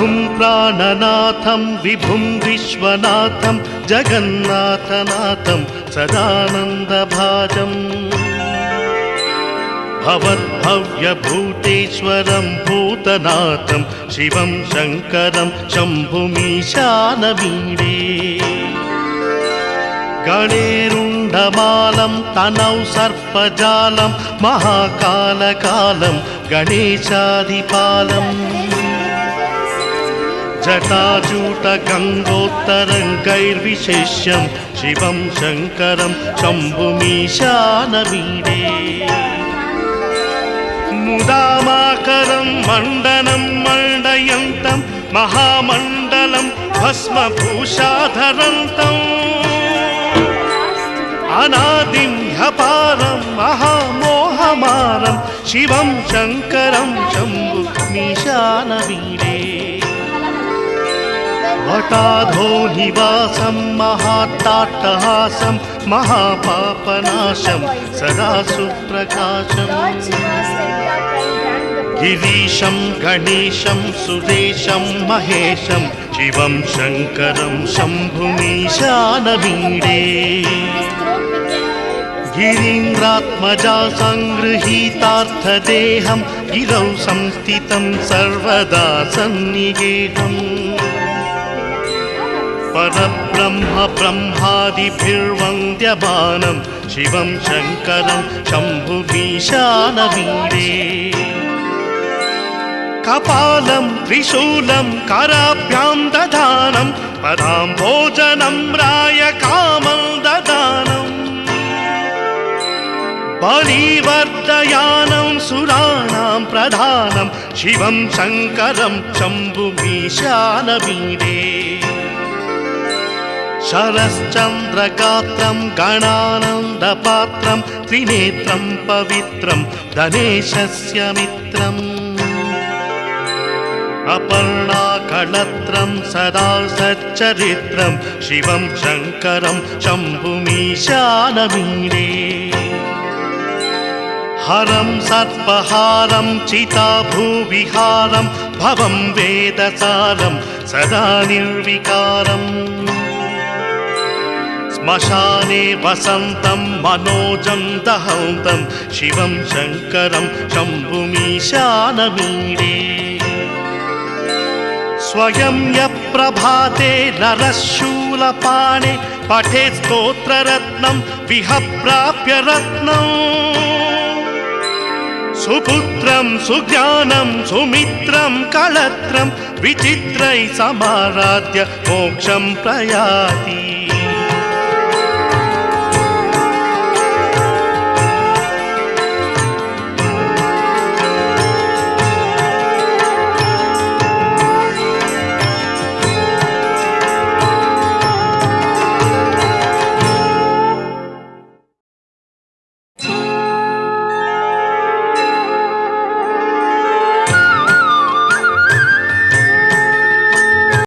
प्रभुं प्राणनाथं विभुं विश्वनाथं जगन्नाथनाथं सदानन्दभाजम् भवद्भव्यभूतेश्वरं भूतनाथं शिवं शङ्करं शम्भुमीशानमीडे गणेरुण्डमालं तनौ सर्पजालं महाकालकालं गणेशादिपालम् जटाजूटगङ्गोत्तरङ्गैर्विशेष्यं शिवं शङ्करं शम्भुमीशानमीडे मुदामाकरं मण्डनं मण्डयन्तं महामण्डलं भस्मभूषाधरन्तम् अनादिं ह्यपारं महामोहमारं शिवं शङ्करं शम्भुमीशानमीडे वटाधो निवासं महाट्टाट्टहासं महापापनाशं सदा सुप्रकाशम् गिरीशं गणेशं सुरेशं महेशं शिवं शङ्करं शम्भुमीशानमीडे गिरीन्द्रात्मजा सङ्गृहीतार्थदेहं गिरौ संस्थितं सर्वदा सन्निगेहम् परब्रह्म ब्रह्मादिभिर्वन्द्यमानं शिवं शङ्करं शम्भुमीशानमीडे कपालं त्रिशूलं कराभ्यां दधानं पदाम्भोजनं रायकामं ददानं बलिवर्धयानं सुराणां प्रधानं शिवं शङ्करं शम्भुमीशानमीडे शरश्चन्द्रगात्रं गणानन्दपात्रं त्रिनेत्रं पवित्रं गणेशस्य मित्रम् अपर्णाकलत्रं सदा सच्चरित्रं शिवं शङ्करं शम्भुमीशानमीडे हरं सर्पहारं चिताभूविहारं भवं वेदसारं सदा निर्विकारम् श्मशाने वसन्तं मनोजं दहन्तं शिवं शङ्करं शम्भुमीशानमीडे स्वयं यः प्रभाते नरः शूलपाणे पठेत् स्तोत्ररत्नं विहप्राप्य रत्नम् सुपुत्रं सुज्ञानं सुमित्रं कलत्रं विचित्रैः समाराध्य मोक्षं प्रयाति